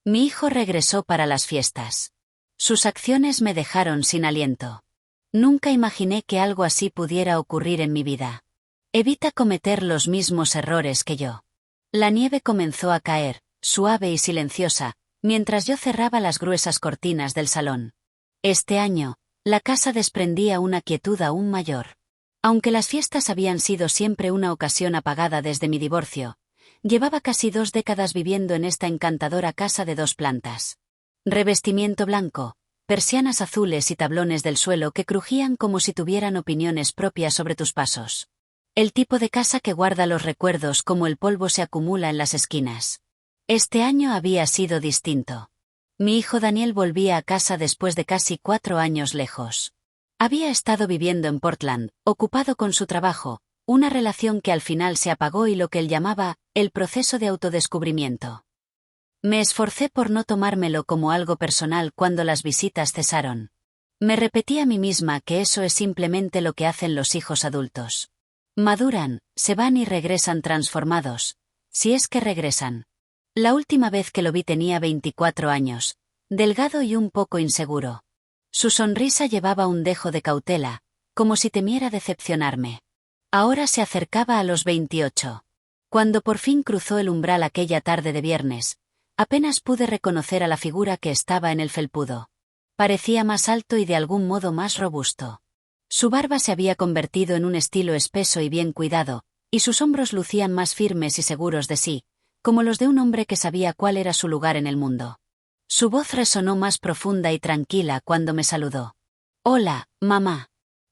Mi hijo regresó para las fiestas. Sus acciones me dejaron sin aliento. Nunca imaginé que algo así pudiera ocurrir en mi vida. Evita cometer los mismos errores que yo. La nieve comenzó a caer, suave y silenciosa, mientras yo cerraba las gruesas cortinas del salón. Este año, la casa desprendía una quietud aún mayor. Aunque las fiestas habían sido siempre una ocasión apagada desde mi divorcio, llevaba casi 2 décadas viviendo en esta encantadora casa de 2 plantas. Revestimiento blanco, persianas azules y tablones del suelo que crujían como si tuvieran opiniones propias sobre tus pasos. El tipo de casa que guarda los recuerdos como el polvo se acumula en las esquinas. Este año había sido distinto. Mi hijo Daniel volvía a casa después de casi 4 años lejos. Había estado viviendo en Portland, ocupado con su trabajo, una relación que al final se apagó y lo que él llamaba, el proceso de autodescubrimiento. Me esforcé por no tomármelo como algo personal cuando las visitas cesaron. Me repetí a mí misma que eso es simplemente lo que hacen los hijos adultos. Maduran, se van y regresan transformados, si es que regresan. La última vez que lo vi tenía 24 años, delgado y un poco inseguro. Su sonrisa llevaba un dejo de cautela, como si temiera decepcionarme. Ahora se acercaba a los 28. Cuando por fin cruzó el umbral aquella tarde de viernes, apenas pude reconocer a la figura que estaba en el felpudo. Parecía más alto y de algún modo más robusto. Su barba se había convertido en un estilo espeso y bien cuidado, y sus hombros lucían más firmes y seguros de sí, como los de un hombre que sabía cuál era su lugar en el mundo. Su voz resonó más profunda y tranquila cuando me saludó. «Hola, mamá».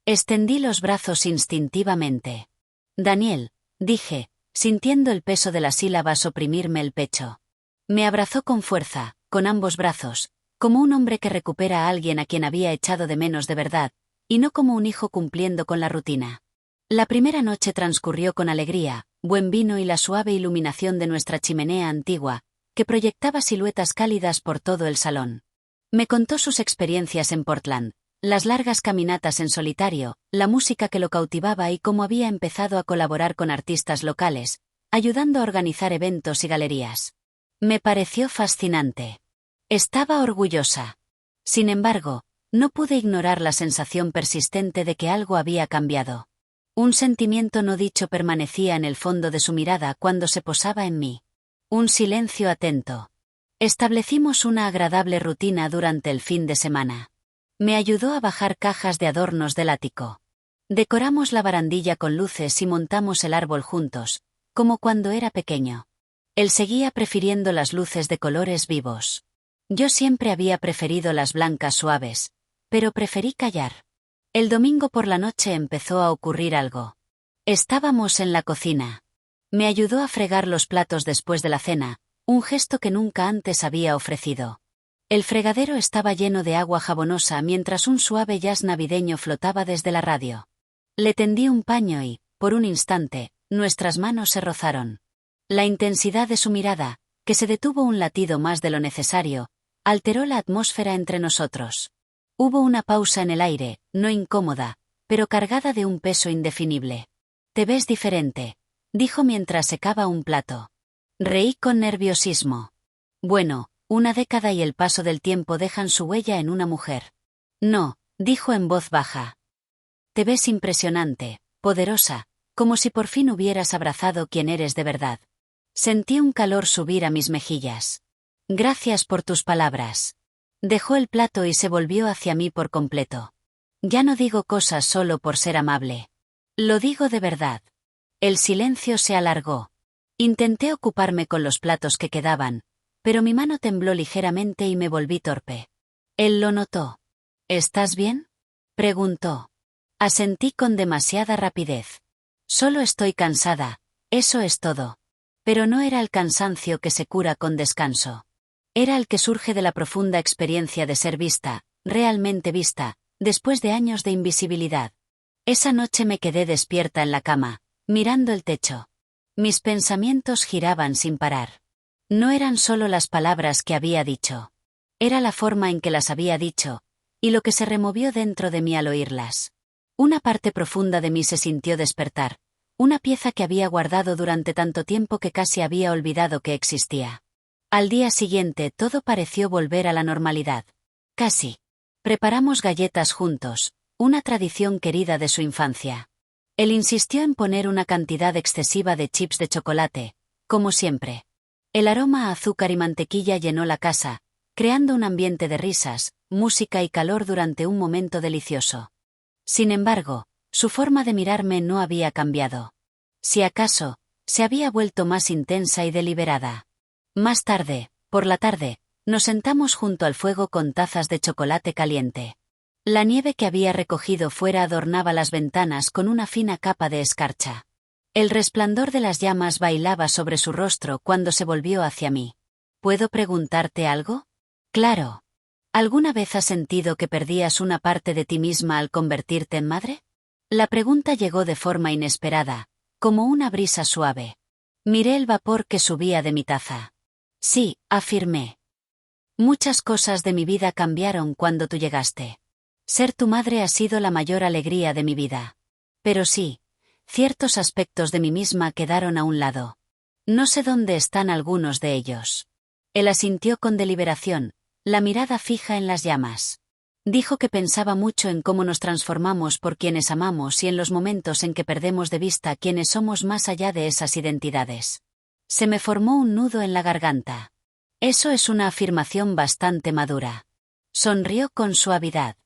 Extendí los brazos instintivamente. «Daniel», dije, sintiendo el peso de las sílabas oprimirme el pecho. Me abrazó con fuerza, con ambos brazos, como un hombre que recupera a alguien a quien había echado de menos de verdad, y no como un hijo cumpliendo con la rutina. La primera noche transcurrió con alegría, buen vino y la suave iluminación de nuestra chimenea antigua, que proyectaba siluetas cálidas por todo el salón. Me contó sus experiencias en Portland, las largas caminatas en solitario, la música que lo cautivaba y cómo había empezado a colaborar con artistas locales, ayudando a organizar eventos y galerías. Me pareció fascinante. Estaba orgullosa. Sin embargo, no pude ignorar la sensación persistente de que algo había cambiado. Un sentimiento no dicho permanecía en el fondo de su mirada cuando se posaba en mí. Un silencio atento. Establecimos una agradable rutina durante el fin de semana. Me ayudó a bajar cajas de adornos del ático. Decoramos la barandilla con luces y montamos el árbol juntos, como cuando era pequeño. Él seguía prefiriendo las luces de colores vivos. Yo siempre había preferido las blancas suaves, pero preferí callar. El domingo por la noche empezó a ocurrir algo. Estábamos en la cocina. Me ayudó a fregar los platos después de la cena, un gesto que nunca antes había ofrecido. El fregadero estaba lleno de agua jabonosa mientras un suave jazz navideño flotaba desde la radio. Le tendí un paño y, por un instante, nuestras manos se rozaron. La intensidad de su mirada, que se detuvo un latido más de lo necesario, alteró la atmósfera entre nosotros. Hubo una pausa en el aire, no incómoda, pero cargada de un peso indefinible. «Te ves diferente», dijo mientras secaba un plato. Reí con nerviosismo. Bueno, una década y el paso del tiempo dejan su huella en una mujer. «No», dijo en voz baja. «Te ves impresionante, poderosa, como si por fin hubieras abrazado quien eres de verdad». Sentí un calor subir a mis mejillas. «Gracias por tus palabras». Dejó el plato y se volvió hacia mí por completo. «Ya no digo cosas solo por ser amable. Lo digo de verdad». El silencio se alargó. Intenté ocuparme con los platos que quedaban, pero mi mano tembló ligeramente y me volví torpe. Él lo notó. «¿Estás bien?», preguntó. Asentí con demasiada rapidez. «Solo estoy cansada, eso es todo». Pero no era el cansancio que se cura con descanso. Era el que surge de la profunda experiencia de ser vista, realmente vista, después de años de invisibilidad. Esa noche me quedé despierta en la cama, mirando el techo. Mis pensamientos giraban sin parar. No eran solo las palabras que había dicho. Era la forma en que las había dicho, y lo que se removió dentro de mí al oírlas. Una parte profunda de mí se sintió despertar, una pieza que había guardado durante tanto tiempo que casi había olvidado que existía. Al día siguiente todo pareció volver a la normalidad. Casi. Preparamos galletas juntos, una tradición querida de su infancia. Él insistió en poner una cantidad excesiva de chips de chocolate, como siempre. El aroma a azúcar y mantequilla llenó la casa, creando un ambiente de risas, música y calor durante un momento delicioso. Sin embargo, su forma de mirarme no había cambiado. Si acaso, se había vuelto más intensa y deliberada. Más tarde, por la tarde, nos sentamos junto al fuego con tazas de chocolate caliente. La nieve que había recogido fuera adornaba las ventanas con una fina capa de escarcha. El resplandor de las llamas bailaba sobre su rostro cuando se volvió hacia mí. ¿Puedo preguntarte algo? Claro. ¿Alguna vez has sentido que perdías una parte de ti misma al convertirte en madre? La pregunta llegó de forma inesperada, como una brisa suave. Miré el vapor que subía de mi taza. Sí, afirmé. Muchas cosas de mi vida cambiaron cuando tú llegaste. Ser tu madre ha sido la mayor alegría de mi vida. Pero sí, ciertos aspectos de mí misma quedaron a un lado. No sé dónde están algunos de ellos. Él asintió con deliberación, la mirada fija en las llamas. Dijo que pensaba mucho en cómo nos transformamos por quienes amamos y en los momentos en que perdemos de vista quiénes somos más allá de esas identidades. Se me formó un nudo en la garganta. Eso es una afirmación bastante madura. Sonrió con suavidad.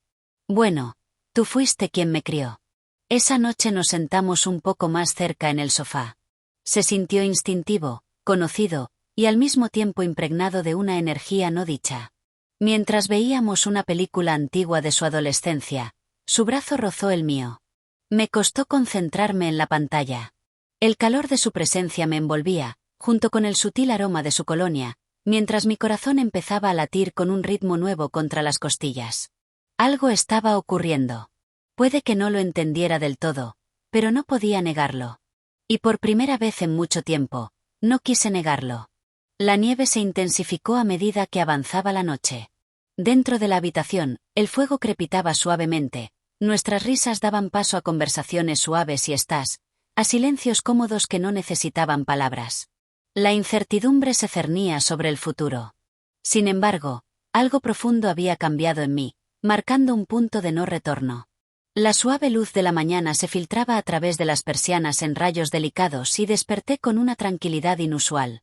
Bueno, tú fuiste quien me crió. Esa noche nos sentamos un poco más cerca en el sofá. Se sintió instintivo, conocido, y al mismo tiempo impregnado de una energía no dicha. Mientras veíamos una película antigua de su adolescencia, su brazo rozó el mío. Me costó concentrarme en la pantalla. El calor de su presencia me envolvía, junto con el sutil aroma de su colonia, mientras mi corazón empezaba a latir con un ritmo nuevo contra las costillas. Algo estaba ocurriendo. Puede que no lo entendiera del todo, pero no podía negarlo. Y por primera vez en mucho tiempo, no quise negarlo. La nieve se intensificó a medida que avanzaba la noche. Dentro de la habitación, el fuego crepitaba suavemente, nuestras risas daban paso a conversaciones suaves y a silencios cómodos que no necesitaban palabras. La incertidumbre se cernía sobre el futuro. Sin embargo, algo profundo había cambiado en mí, marcando un punto de no retorno. La suave luz de la mañana se filtraba a través de las persianas en rayos delicados y desperté con una tranquilidad inusual.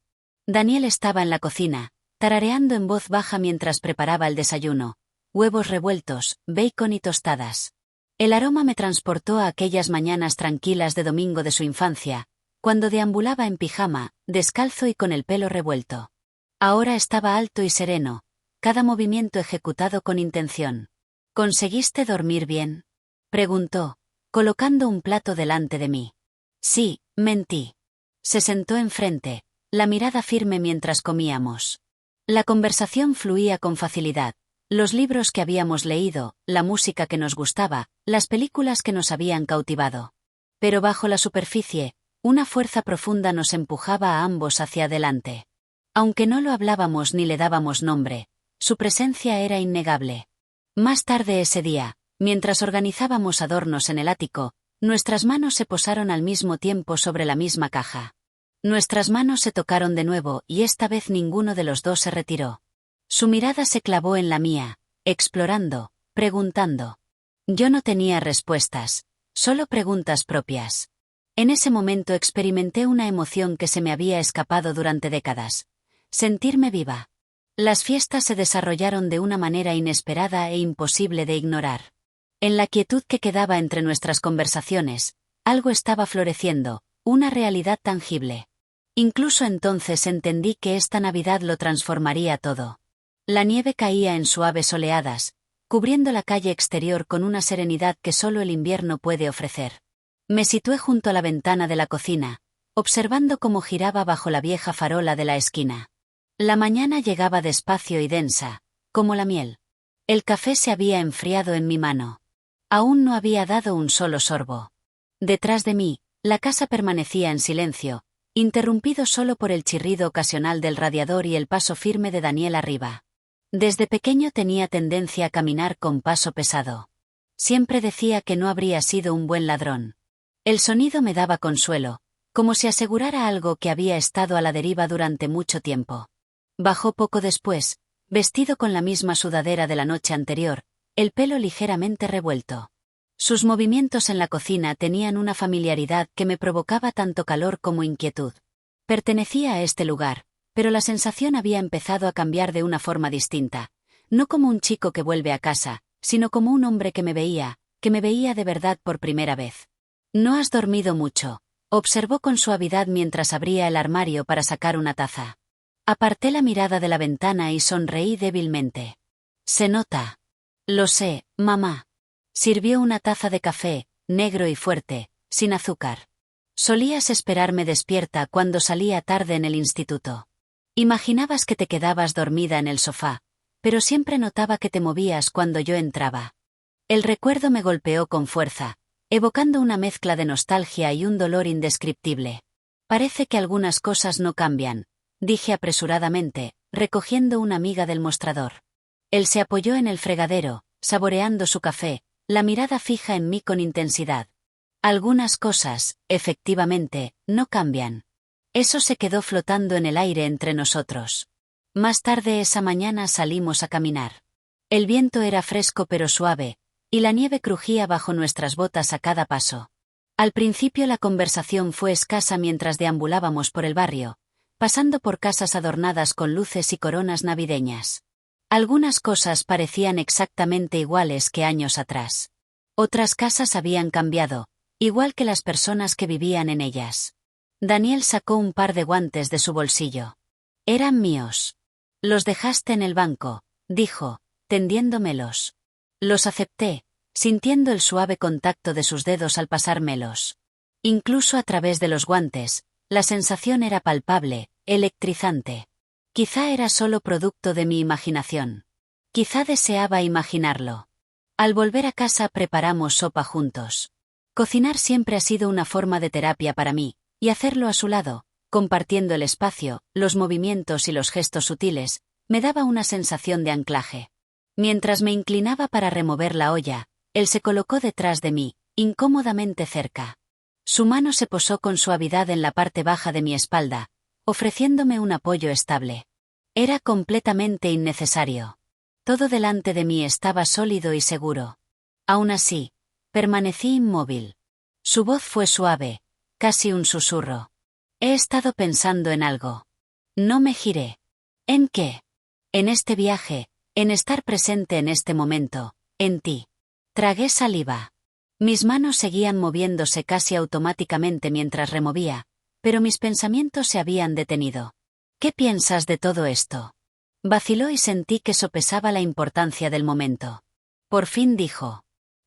Daniel estaba en la cocina, tarareando en voz baja mientras preparaba el desayuno, huevos revueltos, bacon y tostadas. El aroma me transportó a aquellas mañanas tranquilas de domingo de su infancia, cuando deambulaba en pijama, descalzo y con el pelo revuelto. Ahora estaba alto y sereno, cada movimiento ejecutado con intención. ¿Conseguiste dormir bien?, preguntó, colocando un plato delante de mí. Sí, mentí. Se sentó enfrente, la mirada firme mientras comíamos. La conversación fluía con facilidad. Los libros que habíamos leído, la música que nos gustaba, las películas que nos habían cautivado. Pero bajo la superficie, una fuerza profunda nos empujaba a ambos hacia adelante. Aunque no lo hablábamos ni le dábamos nombre, su presencia era innegable. Más tarde ese día, mientras organizábamos adornos en el ático, nuestras manos se posaron al mismo tiempo sobre la misma caja. Nuestras manos se tocaron de nuevo y esta vez ninguno de los dos se retiró. Su mirada se clavó en la mía, explorando, preguntando. Yo no tenía respuestas, solo preguntas propias. En ese momento experimenté una emoción que se me había escapado durante décadas. Sentirme viva. Las fiestas se desarrollaron de una manera inesperada e imposible de ignorar. En la quietud que quedaba entre nuestras conversaciones, algo estaba floreciendo, una realidad tangible. Incluso entonces entendí que esta Navidad lo transformaría todo. La nieve caía en suaves oleadas, cubriendo la calle exterior con una serenidad que solo el invierno puede ofrecer. Me situé junto a la ventana de la cocina, observando cómo giraba bajo la vieja farola de la esquina. La mañana llegaba despacio y densa, como la miel. El café se había enfriado en mi mano. Aún no había dado un solo sorbo. Detrás de mí, la casa permanecía en silencio, interrumpido solo por el chirrido ocasional del radiador y el paso firme de Daniel arriba. Desde pequeño tenía tendencia a caminar con paso pesado. Siempre decía que no habría sido un buen ladrón. El sonido me daba consuelo, como si asegurara algo que había estado a la deriva durante mucho tiempo. Bajó poco después, vestido con la misma sudadera de la noche anterior, el pelo ligeramente revuelto. Sus movimientos en la cocina tenían una familiaridad que me provocaba tanto calor como inquietud. Pertenecía a este lugar, pero la sensación había empezado a cambiar de una forma distinta, no como un chico que vuelve a casa, sino como un hombre que me veía de verdad por primera vez. «No has dormido mucho», observó con suavidad mientras abría el armario para sacar una taza. Aparté la mirada de la ventana y sonreí débilmente. «Se nota». «Lo sé, mamá». Sirvió una taza de café, negro y fuerte, sin azúcar. «Solías esperarme despierta cuando salía tarde en el instituto. Imaginabas que te quedabas dormida en el sofá, pero siempre notaba que te movías cuando yo entraba». El recuerdo me golpeó con fuerza, evocando una mezcla de nostalgia y un dolor indescriptible. «Parece que algunas cosas no cambian», dije apresuradamente, recogiendo una miga del mostrador. Él se apoyó en el fregadero, saboreando su café, la mirada fija en mí con intensidad. «Algunas cosas, efectivamente, no cambian». Eso se quedó flotando en el aire entre nosotros. Más tarde esa mañana salimos a caminar. El viento era fresco pero suave, y la nieve crujía bajo nuestras botas a cada paso. Al principio la conversación fue escasa mientras deambulábamos por el barrio, pasando por casas adornadas con luces y coronas navideñas. Algunas cosas parecían exactamente iguales que años atrás. Otras casas habían cambiado, igual que las personas que vivían en ellas. Daniel sacó un par de guantes de su bolsillo. «Eran míos». «Los dejaste en el banco», dijo, tendiéndomelos. Los acepté, sintiendo el suave contacto de sus dedos al pasármelos. Incluso a través de los guantes, la sensación era palpable, electrizante. Quizá era solo producto de mi imaginación. Quizá deseaba imaginarlo. Al volver a casa preparamos sopa juntos. Cocinar siempre ha sido una forma de terapia para mí, y hacerlo a su lado, compartiendo el espacio, los movimientos y los gestos sutiles, me daba una sensación de anclaje. Mientras me inclinaba para remover la olla, él se colocó detrás de mí, incómodamente cerca. Su mano se posó con suavidad en la parte baja de mi espalda, ofreciéndome un apoyo estable. Era completamente innecesario. Todo delante de mí estaba sólido y seguro. Aún así, permanecí inmóvil. Su voz fue suave, casi un susurro. «He estado pensando en algo». No me giré. «¿En qué?» «En este viaje, en estar presente en este momento, en ti». Tragué saliva. Mis manos seguían moviéndose casi automáticamente mientras removía, pero mis pensamientos se habían detenido. «¿Qué piensas de todo esto?» Vaciló y sentí que sopesaba la importancia del momento. Por fin dijo.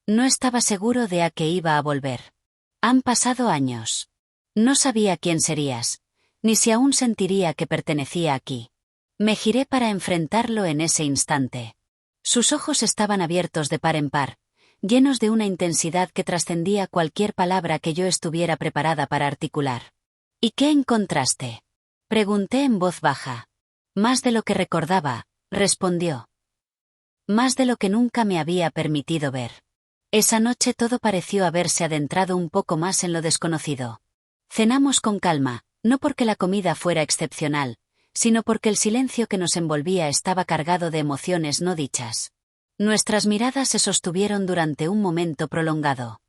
«No estaba seguro de a qué iba a volver. Han pasado años. No sabía quién serías, ni si aún sentiría que pertenecía aquí». Me giré para enfrentarlo en ese instante. Sus ojos estaban abiertos de par en par, llenos de una intensidad que trascendía cualquier palabra que yo estuviera preparada para articular. «¿Y qué encontraste?», pregunté en voz baja. «Más de lo que recordaba», respondió. «Más de lo que nunca me había permitido ver». Esa noche todo pareció haberse adentrado un poco más en lo desconocido. Cenamos con calma, no porque la comida fuera excepcional, sino porque el silencio que nos envolvía estaba cargado de emociones no dichas. Nuestras miradas se sostuvieron durante un momento prolongado.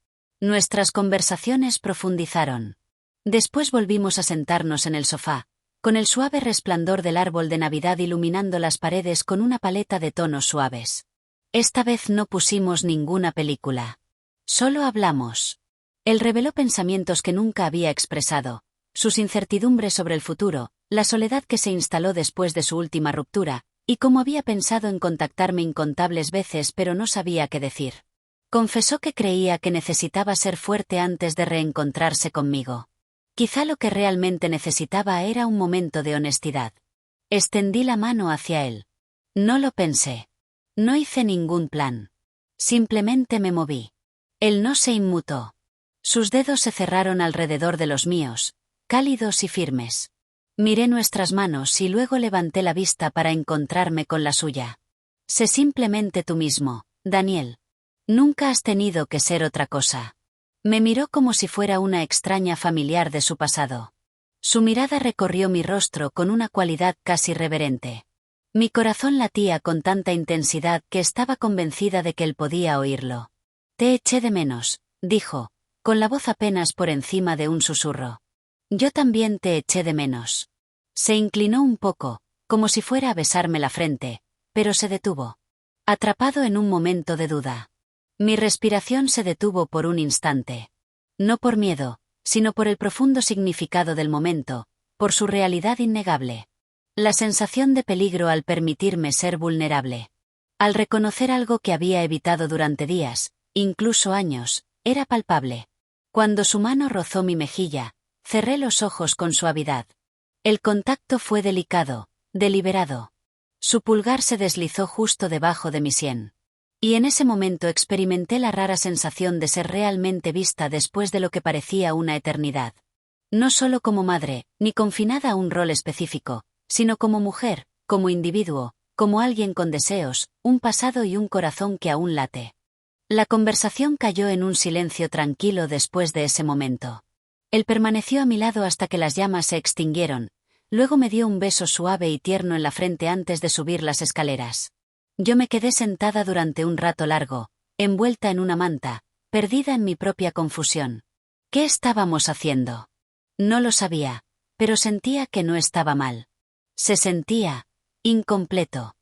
Nuestras conversaciones profundizaron. Después volvimos a sentarnos en el sofá, con el suave resplandor del árbol de Navidad iluminando las paredes con una paleta de tonos suaves. Esta vez no pusimos ninguna película. Solo hablamos. Él reveló pensamientos que nunca había expresado, sus incertidumbres sobre el futuro, la soledad que se instaló después de su última ruptura, y cómo había pensado en contactarme incontables veces pero no sabía qué decir. Confesó que creía que necesitaba ser fuerte antes de reencontrarse conmigo. Quizá lo que realmente necesitaba era un momento de honestidad. Extendí la mano hacia él. No lo pensé. No hice ningún plan. Simplemente me moví. Él no se inmutó. Sus dedos se cerraron alrededor de los míos, cálidos y firmes. Miré nuestras manos y luego levanté la vista para encontrarme con la suya. «Sé simplemente tú mismo, Daniel. Nunca has tenido que ser otra cosa». Me miró como si fuera una extraña familiar de su pasado. Su mirada recorrió mi rostro con una cualidad casi reverente. Mi corazón latía con tanta intensidad que estaba convencida de que él podía oírlo. Te eché de menos, dijo, con la voz apenas por encima de un susurro. Yo también te eché de menos. Se inclinó un poco, como si fuera a besarme la frente, pero se detuvo. Atrapado en un momento de duda. Mi respiración se detuvo por un instante. No por miedo, sino por el profundo significado del momento, por su realidad innegable. La sensación de peligro al permitirme ser vulnerable. Al reconocer algo que había evitado durante días, incluso años, era palpable. Cuando su mano rozó mi mejilla, cerré los ojos con suavidad. El contacto fue delicado, deliberado. Su pulgar se deslizó justo debajo de mi sien. Y en ese momento experimenté la rara sensación de ser realmente vista después de lo que parecía una eternidad. No solo como madre, ni confinada a un rol específico, sino como mujer, como individuo, como alguien con deseos, un pasado y un corazón que aún late. La conversación cayó en un silencio tranquilo después de ese momento. Él permaneció a mi lado hasta que las llamas se extinguieron, luego me dio un beso suave y tierno en la frente antes de subir las escaleras. Yo me quedé sentada durante un rato largo, envuelta en una manta, perdida en mi propia confusión. ¿Qué estábamos haciendo? No lo sabía, pero sentía que no estaba mal. Se sentía incompleto.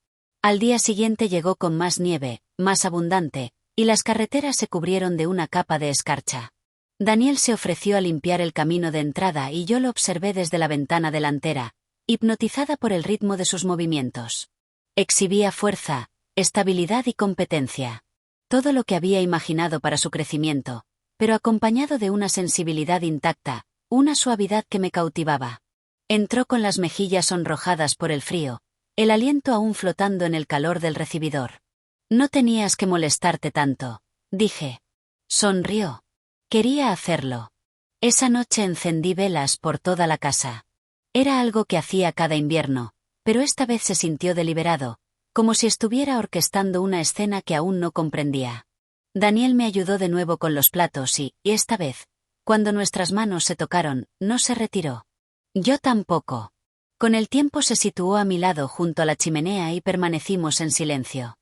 Al día siguiente llegó con más nieve, más abundante, y las carreteras se cubrieron de una capa de escarcha. Daniel se ofreció a limpiar el camino de entrada y yo lo observé desde la ventana delantera, hipnotizada por el ritmo de sus movimientos. Exhibía fuerza, estabilidad y competencia. Todo lo que había imaginado para su crecimiento, pero acompañado de una sensibilidad intacta, una suavidad que me cautivaba. Entró con las mejillas sonrojadas por el frío, el aliento aún flotando en el calor del recibidor. No tenías que molestarte tanto, dije. Sonrió. Quería hacerlo. Esa noche encendí velas por toda la casa. Era algo que hacía cada invierno, pero esta vez se sintió deliberado, como si estuviera orquestando una escena que aún no comprendía. Daniel me ayudó de nuevo con los platos y esta vez, cuando nuestras manos se tocaron, no se retiró. Yo tampoco. Con el tiempo se situó a mi lado junto a la chimenea y permanecimos en silencio.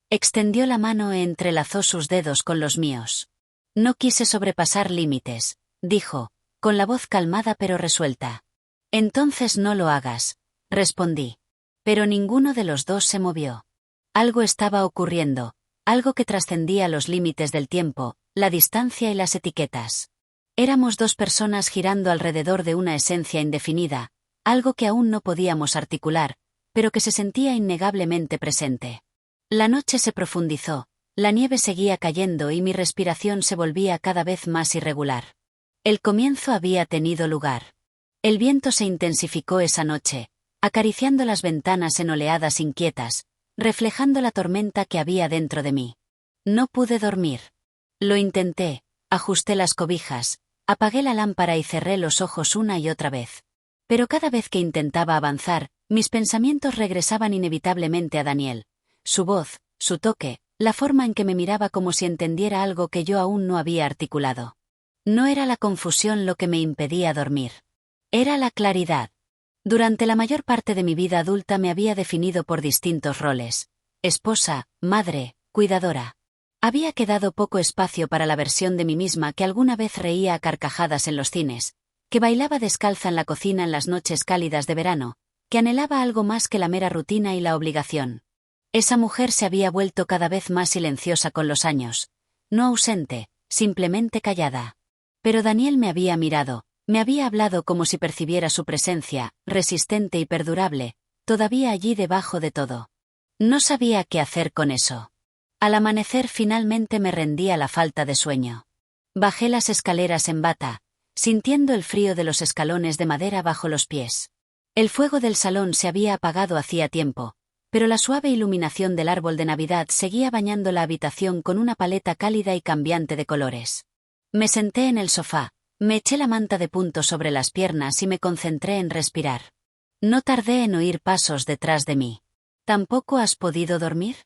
Extendió la mano e entrelazó sus dedos con los míos. No quise sobrepasar límites, dijo, con la voz calmada pero resuelta. Entonces no lo hagas, respondí. Pero ninguno de los dos se movió. Algo estaba ocurriendo, algo que trascendía los límites del tiempo, la distancia y las etiquetas. Éramos dos personas girando alrededor de una esencia indefinida, algo que aún no podíamos articular, pero que se sentía innegablemente presente. La noche se profundizó, la nieve seguía cayendo y mi respiración se volvía cada vez más irregular. El comienzo había tenido lugar. El viento se intensificó esa noche, acariciando las ventanas en oleadas inquietas, reflejando la tormenta que había dentro de mí. No pude dormir. Lo intenté, ajusté las cobijas, apagué la lámpara y cerré los ojos una y otra vez. Pero cada vez que intentaba avanzar, mis pensamientos regresaban inevitablemente a Daniel. Su voz, su toque, la forma en que me miraba como si entendiera algo que yo aún no había articulado. No era la confusión lo que me impedía dormir. Era la claridad. Durante la mayor parte de mi vida adulta me había definido por distintos roles. Esposa, madre, cuidadora. Había quedado poco espacio para la versión de mí misma que alguna vez reía a carcajadas en los cines, que bailaba descalza en la cocina en las noches cálidas de verano, que anhelaba algo más que la mera rutina y la obligación. Esa mujer se había vuelto cada vez más silenciosa con los años, no ausente, simplemente callada. Pero Daniel me había mirado, me había hablado como si percibiera su presencia, resistente y perdurable, todavía allí debajo de todo. No sabía qué hacer con eso. Al amanecer finalmente me rendí a la falta de sueño. Bajé las escaleras en bata, sintiendo el frío de los escalones de madera bajo los pies. El fuego del salón se había apagado hacía tiempo, pero la suave iluminación del árbol de Navidad seguía bañando la habitación con una paleta cálida y cambiante de colores. Me senté en el sofá, me eché la manta de punto sobre las piernas y me concentré en respirar. No tardé en oír pasos detrás de mí. ¿Tampoco has podido dormir?,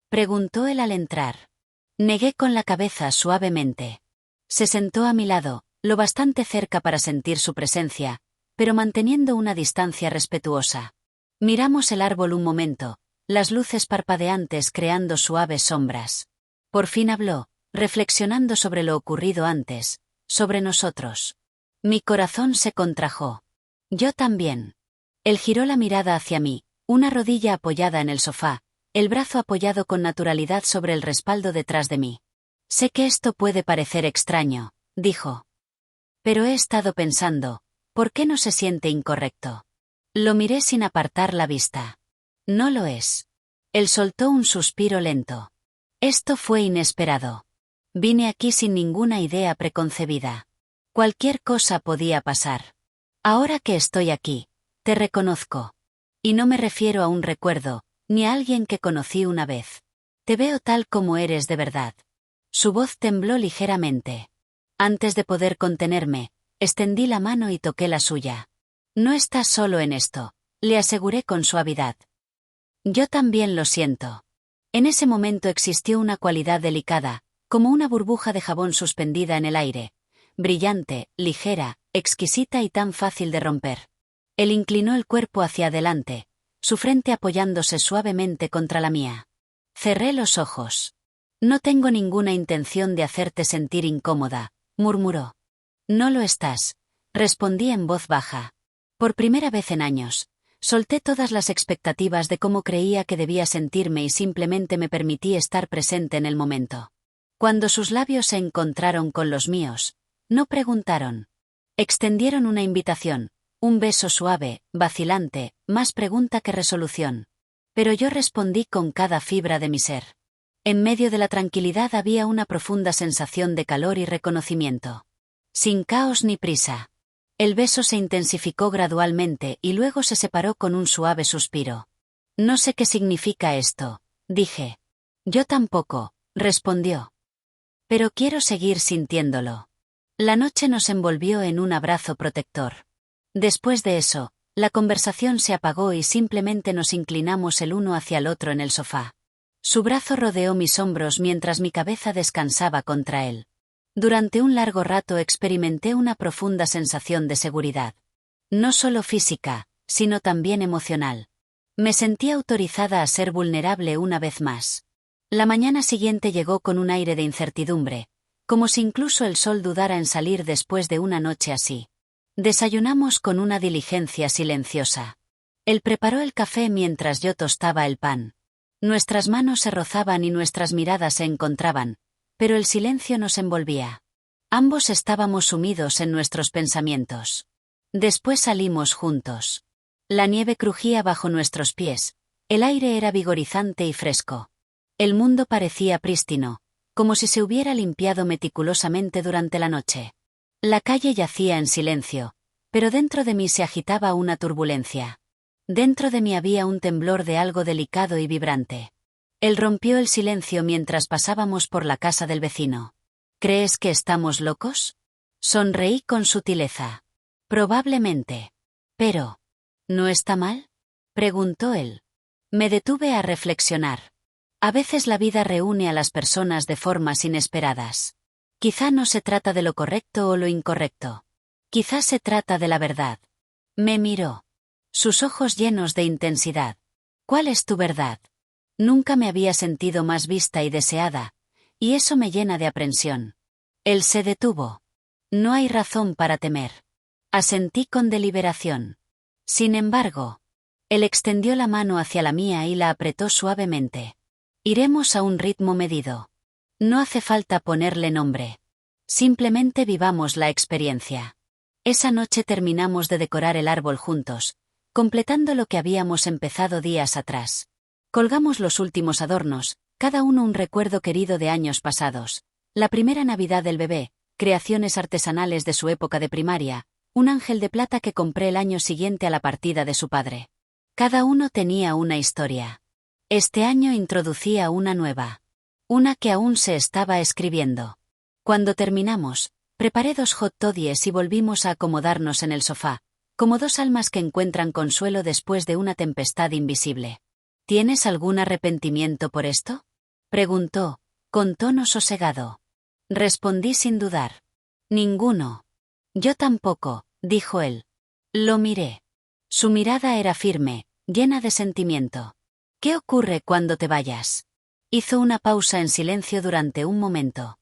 preguntó él al entrar. Negué con la cabeza suavemente. Se sentó a mi lado, lo bastante cerca para sentir su presencia, pero manteniendo una distancia respetuosa. Miramos el árbol un momento, las luces parpadeantes creando suaves sombras. Por fin habló, reflexionando sobre lo ocurrido antes, sobre nosotros. Mi corazón se contrajo. Yo también. Él giró la mirada hacia mí, una rodilla apoyada en el sofá, el brazo apoyado con naturalidad sobre el respaldo detrás de mí. Sé que esto puede parecer extraño, dijo. Pero he estado pensando, ¿por qué no se siente incorrecto? Lo miré sin apartar la vista. No lo es. Él soltó un suspiro lento. Esto fue inesperado. Vine aquí sin ninguna idea preconcebida. Cualquier cosa podía pasar. Ahora que estoy aquí, te reconozco. Y no me refiero a un recuerdo, ni a alguien que conocí una vez. Te veo tal como eres de verdad. Su voz tembló ligeramente. Antes de poder contenerme, extendí la mano y toqué la suya. No estás solo en esto, le aseguré con suavidad. Yo también lo siento. En ese momento existió una cualidad delicada, como una burbuja de jabón suspendida en el aire, brillante, ligera, exquisita y tan fácil de romper. Él inclinó el cuerpo hacia adelante, su frente apoyándose suavemente contra la mía. Cerré los ojos. No tengo ninguna intención de hacerte sentir incómoda, murmuró. No lo estás, respondí en voz baja. Por primera vez en años, solté todas las expectativas de cómo creía que debía sentirme y simplemente me permití estar presente en el momento. Cuando sus labios se encontraron con los míos, no preguntaron. Extendieron una invitación, un beso suave, vacilante, más pregunta que resolución. Pero yo respondí con cada fibra de mi ser. En medio de la tranquilidad había una profunda sensación de calor y reconocimiento. Sin caos ni prisa. El beso se intensificó gradualmente y luego se separó con un suave suspiro. No sé qué significa esto, dije. Yo tampoco, respondió. Pero quiero seguir sintiéndolo. La noche nos envolvió en un abrazo protector. Después de eso, la conversación se apagó y simplemente nos inclinamos el uno hacia el otro en el sofá. Su brazo rodeó mis hombros mientras mi cabeza descansaba contra él. Durante un largo rato experimenté una profunda sensación de seguridad. No solo física, sino también emocional. Me sentí autorizada a ser vulnerable una vez más. La mañana siguiente llegó con un aire de incertidumbre, como si incluso el sol dudara en salir después de una noche así. Desayunamos con una diligencia silenciosa. Él preparó el café mientras yo tostaba el pan. Nuestras manos se rozaban y nuestras miradas se encontraban, pero el silencio nos envolvía. Ambos estábamos sumidos en nuestros pensamientos. Después salimos juntos. La nieve crujía bajo nuestros pies, el aire era vigorizante y fresco. El mundo parecía prístino, como si se hubiera limpiado meticulosamente durante la noche. La calle yacía en silencio, pero dentro de mí se agitaba una turbulencia. Dentro de mí había un temblor de algo delicado y vibrante. Él rompió el silencio mientras pasábamos por la casa del vecino. ¿Crees que estamos locos? Sonreí con sutileza. Probablemente. Pero, ¿no está mal? Preguntó él. Me detuve a reflexionar. A veces la vida reúne a las personas de formas inesperadas. Quizá no se trata de lo correcto o lo incorrecto. Quizá se trata de la verdad. Me miró. Sus ojos llenos de intensidad. ¿Cuál es tu verdad? Nunca me había sentido más vista y deseada, y eso me llena de aprensión. Él se detuvo. No hay razón para temer. Asentí con deliberación. Sin embargo, él extendió la mano hacia la mía y la apretó suavemente. Iremos a un ritmo medido. No hace falta ponerle nombre. Simplemente vivamos la experiencia. Esa noche terminamos de decorar el árbol juntos, completando lo que habíamos empezado días atrás. Colgamos los últimos adornos, cada uno un recuerdo querido de años pasados. La primera Navidad del bebé, creaciones artesanales de su época de primaria, un ángel de plata que compré el año siguiente a la partida de su padre. Cada uno tenía una historia. Este año introducía una nueva. Una que aún se estaba escribiendo. Cuando terminamos, preparé 2 hot toddies y volvimos a acomodarnos en el sofá, como dos almas que encuentran consuelo después de una tempestad invisible. ¿Tienes algún arrepentimiento por esto? Preguntó, con tono sosegado. Respondí sin dudar. Ninguno. Yo tampoco, dijo él. Lo miré. Su mirada era firme, llena de sentimiento. ¿Qué ocurre cuando te vayas? Hizo una pausa en silencio durante un momento.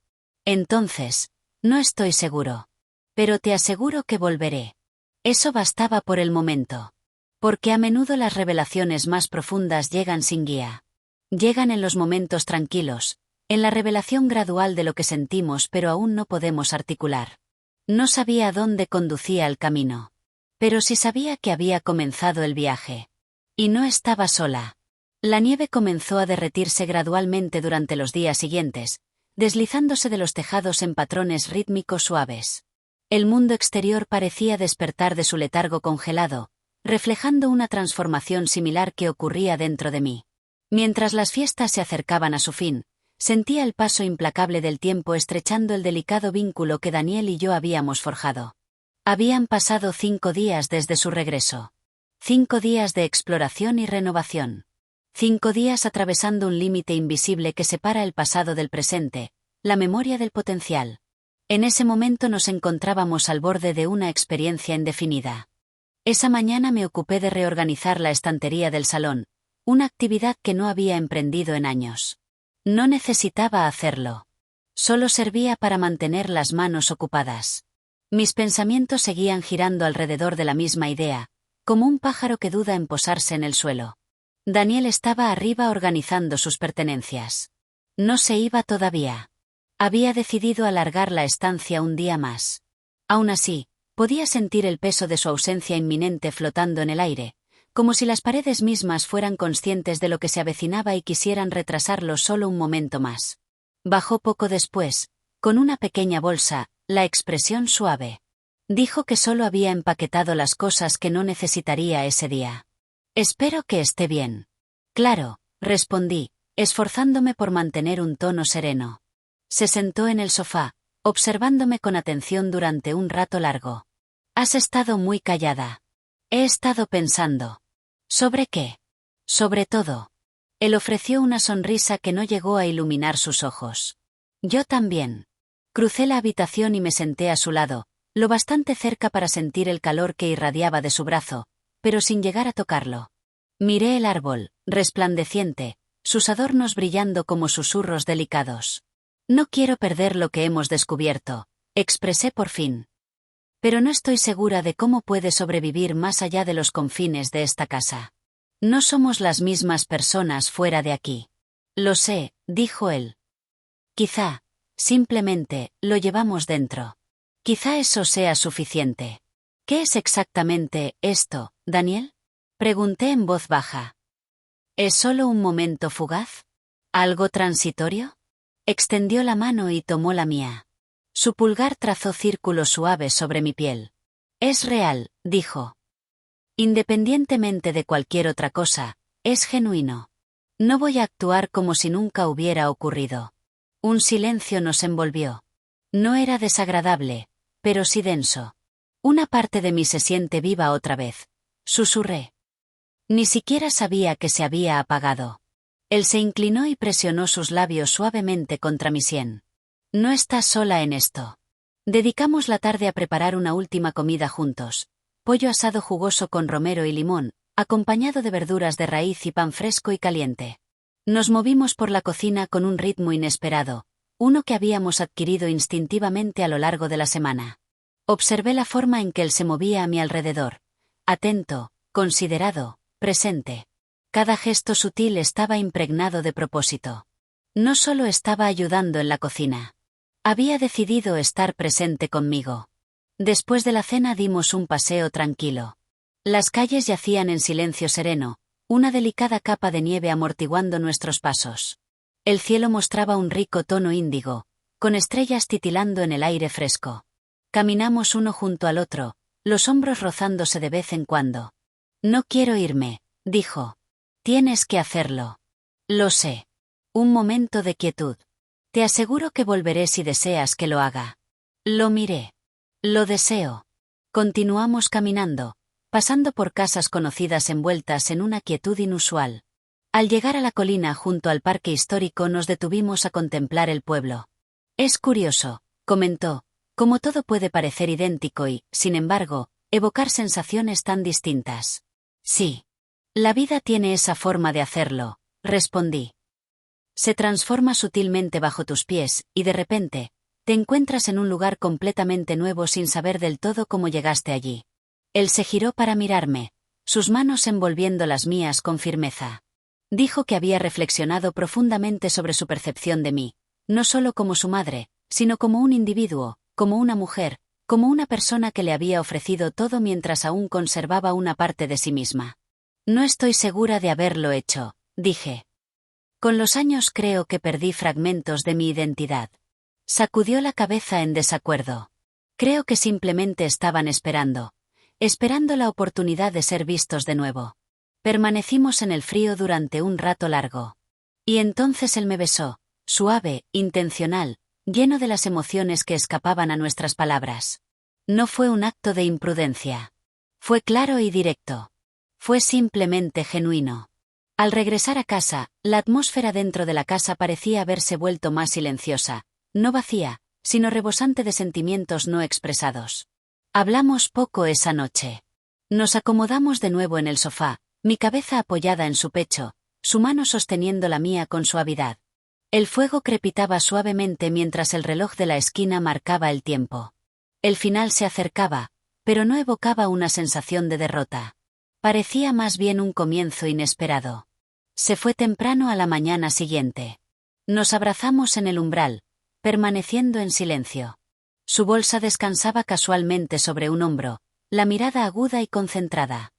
Entonces, no estoy seguro. Pero te aseguro que volveré. Eso bastaba por el momento. Porque a menudo las revelaciones más profundas llegan sin guía. Llegan en los momentos tranquilos, en la revelación gradual de lo que sentimos pero aún no podemos articular. No sabía a dónde conducía el camino. Pero sí sabía que había comenzado el viaje. Y no estaba sola. La nieve comenzó a derretirse gradualmente durante los días siguientes, deslizándose de los tejados en patrones rítmicos suaves. El mundo exterior parecía despertar de su letargo congelado, reflejando una transformación similar que ocurría dentro de mí. Mientras las fiestas se acercaban a su fin, sentía el paso implacable del tiempo estrechando el delicado vínculo que Daniel y yo habíamos forjado. Habían pasado 5 días desde su regreso. 5 días de exploración y renovación. 5 días atravesando un límite invisible que separa el pasado del presente, la memoria del potencial. En ese momento nos encontrábamos al borde de una experiencia indefinida. Esa mañana me ocupé de reorganizar la estantería del salón, una actividad que no había emprendido en años. No necesitaba hacerlo. Solo servía para mantener las manos ocupadas. Mis pensamientos seguían girando alrededor de la misma idea, como un pájaro que duda en posarse en el suelo. Daniel estaba arriba organizando sus pertenencias. No se iba todavía. Había decidido alargar la estancia un día más. Aún así, podía sentir el peso de su ausencia inminente flotando en el aire, como si las paredes mismas fueran conscientes de lo que se avecinaba y quisieran retrasarlo solo un momento más. Bajó poco después, con una pequeña bolsa, la expresión suave. Dijo que solo había empaquetado las cosas que no necesitaría ese día. Espero que esté bien. Claro, respondí, esforzándome por mantener un tono sereno. Se sentó en el sofá, observándome con atención durante un rato largo. Has estado muy callada. He estado pensando. ¿Sobre qué? Sobre todo. Él ofreció una sonrisa que no llegó a iluminar sus ojos. Yo también. Crucé la habitación y me senté a su lado, lo bastante cerca para sentir el calor que irradiaba de su brazo, pero sin llegar a tocarlo. Miré el árbol, resplandeciente, sus adornos brillando como susurros delicados. No quiero perder lo que hemos descubierto, expresé por fin. Pero no estoy segura de cómo puede sobrevivir más allá de los confines de esta casa. No somos las mismas personas fuera de aquí. Lo sé, dijo él. Quizá, simplemente, lo llevamos dentro. Quizá eso sea suficiente. ¿Qué es exactamente esto, Daniel? Pregunté en voz baja. ¿Es solo un momento fugaz? ¿Algo transitorio? Extendió la mano y tomó la mía. Su pulgar trazó círculos suaves sobre mi piel. Es real, dijo. Independientemente de cualquier otra cosa, es genuino. No voy a actuar como si nunca hubiera ocurrido. Un silencio nos envolvió. No era desagradable, pero sí denso. Una parte de mí se siente viva otra vez. Susurré. Ni siquiera sabía que se había apagado. Él se inclinó y presionó sus labios suavemente contra mi sien. No estás sola en esto. Dedicamos la tarde a preparar una última comida juntos. Pollo asado jugoso con romero y limón, acompañado de verduras de raíz y pan fresco y caliente. Nos movimos por la cocina con un ritmo inesperado, uno que habíamos adquirido instintivamente a lo largo de la semana. Observé la forma en que él se movía a mi alrededor. Atento, considerado, presente. Cada gesto sutil estaba impregnado de propósito. No solo estaba ayudando en la cocina. Había decidido estar presente conmigo. Después de la cena dimos un paseo tranquilo. Las calles yacían en silencio sereno, una delicada capa de nieve amortiguando nuestros pasos. El cielo mostraba un rico tono índigo, con estrellas titilando en el aire fresco. Caminamos uno junto al otro, los hombros rozándose de vez en cuando. No quiero irme, dijo. Tienes que hacerlo. Lo sé. Un momento de quietud. Te aseguro que volveré si deseas que lo haga. Lo miré. Lo deseo. Continuamos caminando, pasando por casas conocidas envueltas en una quietud inusual. Al llegar a la colina junto al parque histórico nos detuvimos a contemplar el pueblo. Es curioso, comentó, como todo puede parecer idéntico y, sin embargo, evocar sensaciones tan distintas. Sí. La vida tiene esa forma de hacerlo, respondí. Se transforma sutilmente bajo tus pies, y de repente, te encuentras en un lugar completamente nuevo sin saber del todo cómo llegaste allí. Él se giró para mirarme, sus manos envolviendo las mías con firmeza. Dijo que había reflexionado profundamente sobre su percepción de mí, no solo como su madre, sino como un individuo, como una mujer, como una persona que le había ofrecido todo mientras aún conservaba una parte de sí misma. No estoy segura de haberlo hecho, dije. Con los años creo que perdí fragmentos de mi identidad. Sacudió la cabeza en desacuerdo. Creo que simplemente estaban esperando la oportunidad de ser vistos de nuevo. Permanecimos en el frío durante un rato largo. Y entonces él me besó, suave, intencional, lleno de las emociones que escapaban a nuestras palabras. No fue un acto de imprudencia. Fue claro y directo. Fue simplemente genuino. Al regresar a casa, la atmósfera dentro de la casa parecía haberse vuelto más silenciosa, no vacía, sino rebosante de sentimientos no expresados. Hablamos poco esa noche. Nos acomodamos de nuevo en el sofá, mi cabeza apoyada en su pecho, su mano sosteniendo la mía con suavidad. El fuego crepitaba suavemente mientras el reloj de la esquina marcaba el tiempo. El final se acercaba, pero no evocaba una sensación de derrota. Parecía más bien un comienzo inesperado. Se fue temprano a la mañana siguiente. Nos abrazamos en el umbral, permaneciendo en silencio. Su bolsa descansaba casualmente sobre un hombro, la mirada aguda y concentrada.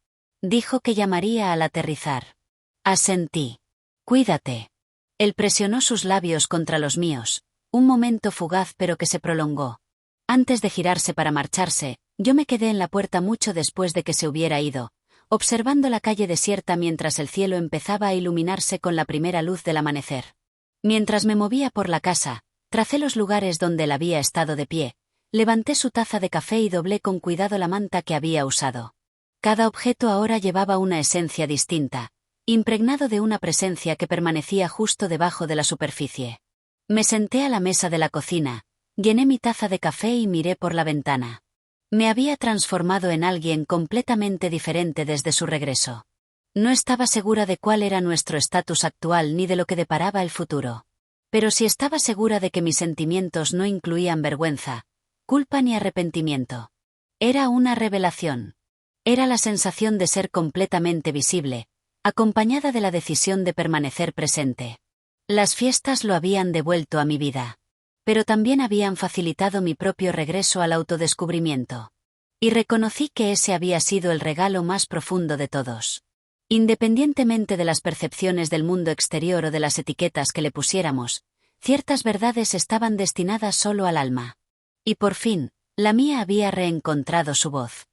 Dijo que llamaría al aterrizar. Asentí. Cuídate. Él presionó sus labios contra los míos, un momento fugaz pero que se prolongó. Antes de girarse para marcharse, yo me quedé en la puerta mucho después de que se hubiera ido, observando la calle desierta mientras el cielo empezaba a iluminarse con la primera luz del amanecer. Mientras me movía por la casa, tracé los lugares donde él había estado de pie, levanté su taza de café y doblé con cuidado la manta que había usado. Cada objeto ahora llevaba una esencia distinta, impregnado de una presencia que permanecía justo debajo de la superficie. Me senté a la mesa de la cocina, llené mi taza de café y miré por la ventana. Me había transformado en alguien completamente diferente desde su regreso. No estaba segura de cuál era nuestro estatus actual ni de lo que deparaba el futuro. Pero sí estaba segura de que mis sentimientos no incluían vergüenza, culpa ni arrepentimiento. Era una revelación. Era la sensación de ser completamente visible, acompañada de la decisión de permanecer presente. Las fiestas lo habían devuelto a mi vida. Pero también habían facilitado mi propio regreso al autodescubrimiento. Y reconocí que ese había sido el regalo más profundo de todos. Independientemente de las percepciones del mundo exterior o de las etiquetas que le pusiéramos, ciertas verdades estaban destinadas solo al alma. Y por fin, la mía había reencontrado su voz.